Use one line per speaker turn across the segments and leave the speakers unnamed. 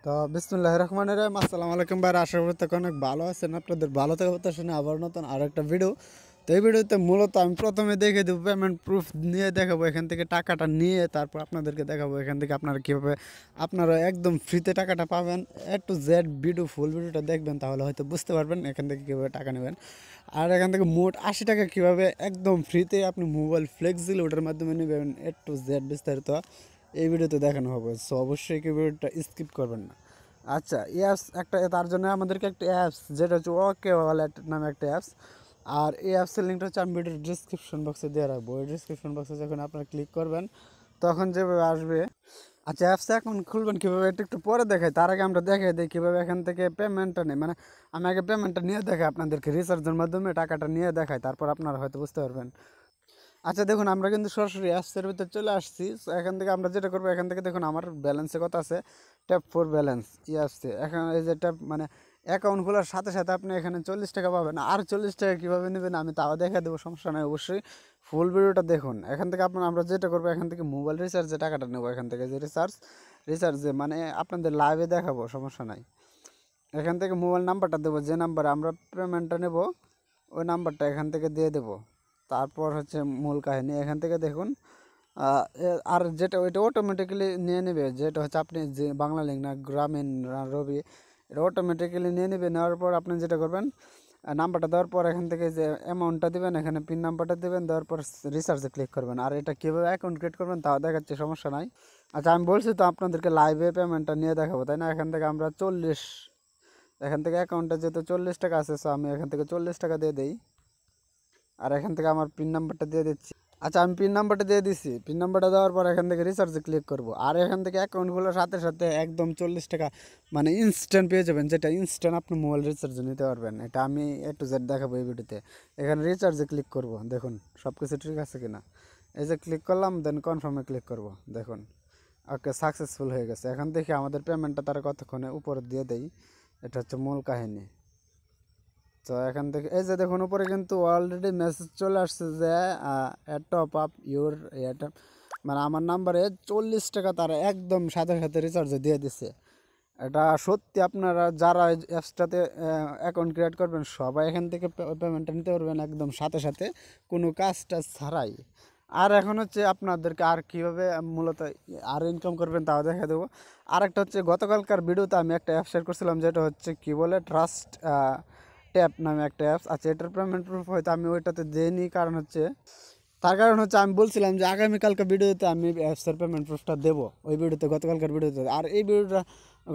তো বিসমিল্লাহির রহমানির রহিম। আসসালামু আলাইকুম ভাই, আশা করি তখন অনেক ভালো আছেন। আপনাদের ভালো থাকা কথা শুনে আবার নতুন আর একটা ভিডিও। তো এই ভিডিওতে মূলত আমি প্রথমে দেখে দেবো পেমেন্ট প্রুফ নিয়ে দেখাবো, এখান থেকে টাকাটা নিয়ে তারপর আপনাদেরকে দেখাবো এখান থেকে আপনারা কীভাবে আপনারা একদম ফ্রিতে টাকাটা পাবেন। A to Z ভিডিও, ফুল ভিডিওটা দেখবেন তাহলে হয়তো বুঝতে পারবেন এখান থেকে কীভাবে টাকা নেবেন। আর এখান থেকে মোট 80 টাকা কীভাবে একদম ফ্রিতে আপনি মোবাইল ফ্লেক্সিবল ওটার মাধ্যমে নেবেন, A to Z বিস্তারিত এই ভিডিওতে দেখানো হবে। সো অবশ্যই কি ভিডিওটা স্কিপ করবেন না। আচ্ছা, অ্যাপস একটা, তার জন্য আমাদেরকে একটা অ্যাপস যেটা হচ্ছে ওকে ওয়ালেট নামে একটা অ্যাপস। আর এই অ্যাপসের লিঙ্কটা হচ্ছে আমি ভিডিওর ডিসক্রিপশন বক্সে দিয়ে রাখবো। ওই ডিসক্রিপশন বক্সে যখন আপনারা ক্লিক করবেন তখন যেভাবে আসবে। আচ্ছা, অ্যাপসটা এখন খুলবেন কীভাবে এটা একটু পরে দেখাই, তার আগে আমরা দেখাই দিই কীভাবে এখান থেকে পেমেন্টটা নেই। মানে আমি আগে পেমেন্টটা নিয়ে দেখাই আপনাদেরকে, রিচার্জের মাধ্যমে টাকাটা নিয়ে দেখাই, তারপর আপনারা হয়তো বুঝতে পারবেন। আচ্ছা দেখুন, আমরা কিন্তু সরাসরি অ্যাপসের ভিতরে চলে আসছি। সো এখান থেকে আমরা যেটা করবো, এখান থেকে দেখুন আমার ব্যালেন্সে কত আছে, ট্যাপ ফর ব্যালেন্স অ্যাপসে। এখন এই যে ট্যাপ মানে অ্যাকাউন্ট খোলার সাথে সাথে আপনি এখানে 40 টাকা পাবেন। আর 40 টাকা কীভাবে নেবেন আমি তাও দেখা দেবো, সমস্যা নয়। অবশ্যই ফুল ভিডিওটা দেখুন। এখান থেকে আমরা যেটা করবো, এখান থেকে মোবাইল রিচার্জে টাকাটা নেবো। এখান থেকে যে রিচার্জে মানে আপনাদের লাইভে দেখাবো, সমস্যা নাই। এখান থেকে মোবাইল নাম্বারটা দেবো, যে নাম্বারে আমরা পেমেন্টটা নেব ওই নাম্বারটা এখান থেকে দিয়ে দেবো। তারপর হচ্ছে মূল কাহিনী, এখান থেকে দেখুন। আর যেটা ওইটা অটোমেটিক্যালি নিয়ে নেবে, যেটা হচ্ছে আপনি যে বাংলা লিঙ্ক না গ্রামীণ রবি, এটা অটোমেটিক্যালি নিয়ে নেবে। নেওয়ার পর আপনি যেটা করবেন, নাম্বারটা দেওয়ার পর এখান থেকে যে অ্যামাউন্টটা দেবেন, এখানে পিন নাম্বারটা দেবেন, দেওয়ার পর রিচার্জে ক্লিক করবেন। আর এটা কীভাবে অ্যাকাউন্ট ক্রিয়েট করবেন তাও দেখাচ্ছে, সমস্যা নাই। আচ্ছা, আমি বলছি তো আপনাদেরকে লাইভে পেমেন্টটা নিয়ে দেখাবো, তাই না? এখান থেকে আমরা 40, এখান থেকে অ্যাকাউন্টে যেহেতু 40 টাকা আছে, সো আমি এখান থেকে 40 টাকা দিয়ে দিই। আর এখান থেকে আমার পিন নাম্বারটা দিয়ে দিচ্ছি। আচ্ছা, আমি পিন নাম্বারটা দিয়ে দিচ্ছি। পিন নাম্বারটা দেওয়ার পর এখান থেকে রিচার্জে ক্লিক করব। আর এখান থেকে অ্যাকাউন্ট খোলার সাথে সাথে একদম 40 টাকা মানে ইনস্ট্যান্ট পেয়ে যাবেন, যেটা ইনস্ট্যান্ট আপনি মোবাইল রিচার্জে নিতে পারবেন। এটা আমি A to Z দেখাবো এই ভিডিওতে। এখানে রিচার্জে ক্লিক করব, দেখুন সব কিছু ঠিক আছে কিনা। এই যে ক্লিক করলাম, দেন কনফার্মে ক্লিক করব, দেখুন ওকে সাকসেসফুল হয়ে গেছে। এখন দেখি আমাদের পেমেন্টটা তারা কতক্ষণে উপরে দিয়ে দেয়, এটা হচ্ছে মূল কাহিনী। তো এখান থেকে এই যে দেখুন উপরে কিন্তু অলরেডি মেসেজ চলে আসছে যে টপ আপ ইউর এটা, মানে আমার নাম্বারে 40 টাকা তারা একদম সাথে সাথে রিচার্জে দিয়ে দিচ্ছে। এটা সত্যি, আপনারা যারা অ্যাপসটাতে অ্যাকাউন্ট ক্রিয়েট করবেন সবাই এখান থেকে পেমেন্টটা নিতে পারবেন একদম সাথে সাথে, কোনো কাজটা ছাড়াই। আর এখন হচ্ছে আপনাদেরকে আর কীভাবে মূলত আর ইনকাম করবেন তাও দেখা দেবো। আর একটা হচ্ছে গতকালকার ভিডিওতে আমি একটা অ্যাপ শেয়ার করছিলাম, যেটা হচ্ছে কি বলে ট্রাস্ট ট্যাপ নামে একটা অ্যাপস। আচ্ছা, এটার পেমেন্ট প্রুফ হয়তো আমি ওইটাতে দিইনি, তার কারণ হচ্ছে আমি বলছিলাম যে আগামীকালকার ভিডিওতে আমি অ্যাপসের পেমেন্ট প্রুফটা দেবো, ওই ভিডিওতে গতকালকার ভিডিওতে। আর এই ভিডিওটা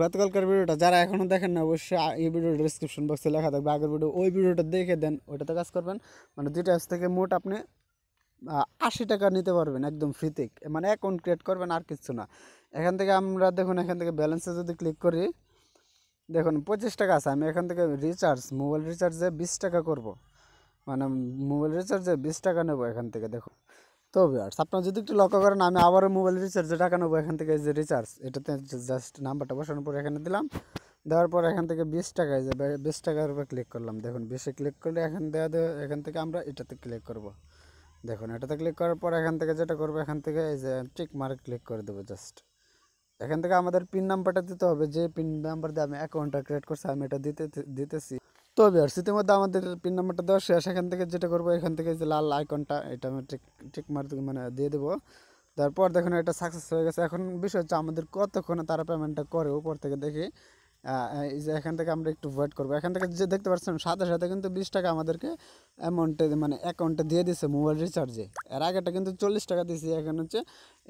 গতকালকার ভিডিওটা যারা এখনও দেখেন না, অবশ্যই এই ভিডিওর ডিসক্রিপশন বক্সে লেখা থাকবে আগের ভিডিও, ওই ভিডিওটা দেখে দেন, ওইটাতে কাজ করবেন। মানে দুইটা অ্যাপস থেকে মোট আপনি 80 টাকা নিতে পারবেন একদম ফ্রিতে, মানে অ্যাকাউন্ট ক্রিয়েট করবেন আর কিছু না। এখান থেকে আমরা দেখুন, এখান থেকে ব্যালেন্সে যদি ক্লিক করি, দেখুন 25 টাকা আছে। আমি এখান থেকে মোবাইল রিচার্জে 20 টাকা করব, মানে মোবাইল রিচার্জে 20 টাকা নেবো এখান থেকে, দেখুন। তো ভিউয়ার্স, আপনারা যদি একটু লক্ষ্য করেন, আমি আবারও মোবাইল রিচার্জে টাকা নেবো এখান থেকে। যে রিচার্জ, এটাতে জাস্ট নাম্বারটা বসানোর পর এখানে দিলাম, দেওয়ার পর এখান থেকে 20 টাকায় যে 20 টাকার উপর ক্লিক করলাম, দেখুন 20-এ ক্লিক করলে এখান এখান থেকে আমরা এটাতে ক্লিক করব। দেখুন এটাতে ক্লিক করার পর এখান থেকে যেটা করবো, এখান থেকে এই যে টিক মার্ক ক্লিক করে দেবো জাস্ট। এখান থেকে আমাদের পিন নাম্বারটা দিতে হবে, যে পিন নাম্বার দিয়ে আমি অ্যাকাউন্টটা ক্রিয়েট করছি আমি এটা দিতেছি। তো ভিউয়ার্স, ইতিমধ্যে আমাদের পিন নাম্বারটা দেওয়া শেষ। এখান থেকে যেটা করবো, এখান থেকে যে লাল আইকনটা এটা আমি টিক মার্ক মানে দিয়ে দেবো। তারপর দেখুন এটা সাকসেস হয়ে গেছে। এখন বিষয় হচ্ছে আমাদের কতক্ষণে তারা পেমেন্টটা করে, উপর থেকে দেখি। এই যে এখান থেকে আমরা একটু ওয়েট করবো। এখান থেকে যে দেখতে পাচ্ছেন সাথে সাথে কিন্তু 20 টাকা আমাদেরকে অ্যামাউন্টে মানে অ্যাকাউন্টে দিয়ে দিছে মোবাইল রিচার্জে। এর আগেটা কিন্তু 40 টাকা দিছি, এখন হচ্ছে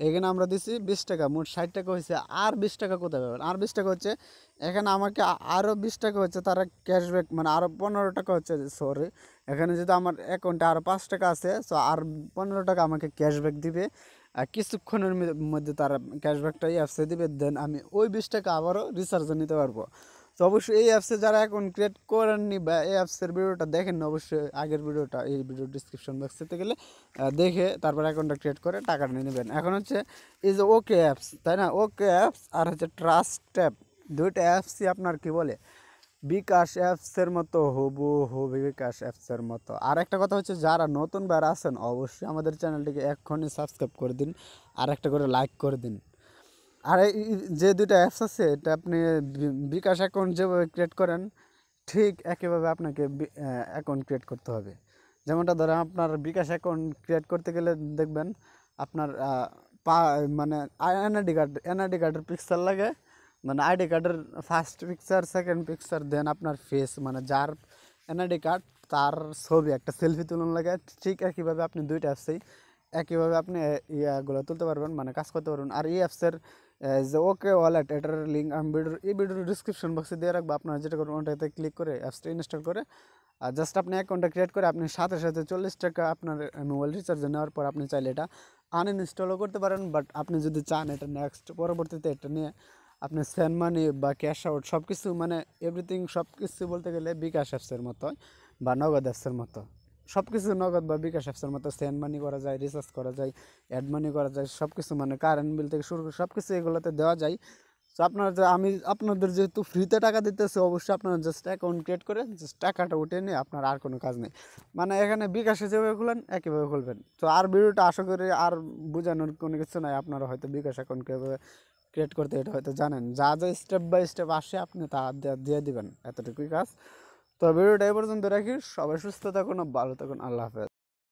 এখানে আমরা দিছি 20 টাকা, মোট 60 টাকা হয়েছে। আর 20 টাকা কোথায় পাবেন? আর 20 টাকা হচ্ছে এখানে আমাকে আরও 20 টাকা হচ্ছে তারা ক্যাশব্যাক, মানে আরও 15 টাকা হচ্ছে, সরি এখানে যদি আমার অ্যাকাউন্টে আরও 5 টাকা আছে, সো আর 15 টাকা আমাকে ক্যাশব্যাক দিবে। কিছুক্ষণের মধ্যে তারা ক্যাশব্যাকটা এই অ্যাপসে দিবে, দেন আমি ওই 20 টাকা আবারও রিচার্জে নিতে পারবো। তো অবশ্যই এই অ্যাপসে যারা অ্যাকাউন্ট ক্রিয়েট করেননি বা এই অ্যাপসের ভিডিওটা দেখেন না, অবশ্যই আগের ভিডিওটা এই ভিডিও ডিসক্রিপশন বক্সে গেলে দেখে তারপর অ্যাকাউন্টটা ক্রিয়েট করে টাকাটা নিয়ে নেবেন। এখন হচ্ছে এই যে ওকে অ্যাপস, তাই না? ওকে অ্যাপস আর হচ্ছে ট্রাস্ট ট্যাপ, দুইটা অ্যাপসই আপনার কি বলে বিকাশ অ্যাপসের মতো হুবহু বিকাশ অ্যাপসের মতো। আর একটা কথা হচ্ছে, যারা নতুন বার আছেন অবশ্যই আমাদের চ্যানেলটিকে এক্ষুনি সাবস্ক্রাইব করে দিন, আর একটা করে লাইক করে দিন। আর যে দুইটা অ্যাপস আছে এটা আপনি বিকাশ অ্যাকাউন্ট যেভাবে ক্রিয়েট করেন ঠিক একইভাবে আপনাকে অ্যাকাউন্ট ক্রিয়েট করতে হবে। যেমনটা ধরেন আপনার বিকাশ অ্যাকাউন্ট ক্রিয়েট করতে গেলে দেখবেন আপনার পা মানে এনআইডি কার্ডের পিকচার লাগে, মানে আইডি কার্ডের ফার্স্ট পিকচার সেকেন্ড পিকচার দেন আপনার ফেস মানে যার এনআইডি কার্ড তার ছবি একটা সেলফি তুলন লাগে। ঠিক একইভাবে আপনি দুইটা অ্যাপসেই একইভাবে আপনি ইয়াগুলো তুলতে পারবেন, মানে কাজ করতে পারবেন। আর এই অ্যাপসের যে ওকে ওয়ালেট এটার লিঙ্ক আমি ভিডিওর ডিসক্রিপশন বক্সে দিয়ে রাখবো। আপনারা যেটা করবেন ওটাতে ক্লিক করে অ্যাপসটা ইনস্টল করে আর জাস্ট আপনি অ্যাকাউন্টটা ক্রিয়েট করে আপনি সাথে সাথে 40 টাকা আপনার মোবাইল রিচার্জে নেওয়ার পর আপনি চাইলে এটা আনইনস্টলও করতে পারেন। বাট আপনি যদি চান এটা নেক্সট পরবর্তীতে এটা নিয়ে আপনি সেন্ড মানি বা ক্যাশ আউট সব কিছু মানে এভরিথিং সব কিছু বলতে গেলে বিকাশ অ্যাপসের মতো বা নগদ অ্যাপসের মতো সব কিছু নগদ বা বিকাশ অ্যাপসের মতো সেন্ড মানি করা যায়, রিচার্জ করা যায়, অ্যাড মানি করা যায়, সব কিছু মানে কারেন্ট বিল থেকে শুরু করে সব কিছু এগুলোতে দেওয়া যায়। তো আপনার যে আমি আপনাদের যেহেতু ফ্রিতে টাকা দিতেছে অবশ্যই আপনারা জাস্ট অ্যাকাউন্ট ক্রিয়েট করে জাস্ট টাকাটা উঠে নিয়ে আপনার আর কোনো কাজ নেই। মানে এখানে বিকাশে যেভাবে খুলেন একইভাবে খুলবেন। তো আর ভিডিওটা আশা করি আর বোঝানোর কোনো কিছু নাই, আপনারা হয়তো বিকাশ অ্যাকাউন্ট কীভাবে ক্রিয়েট করতে এটা হয়তো জানেন, যা যা স্টেপ বাই স্টেপ আসে আপনি তা দিয়ে দিবেন, এতটুকুই কাজ। তো ভিডিওটা এই পর্যন্ত রাখি, সবাই সুস্থ থাকুন, ভালো থাকুন, আল্লাহ হাফেজ।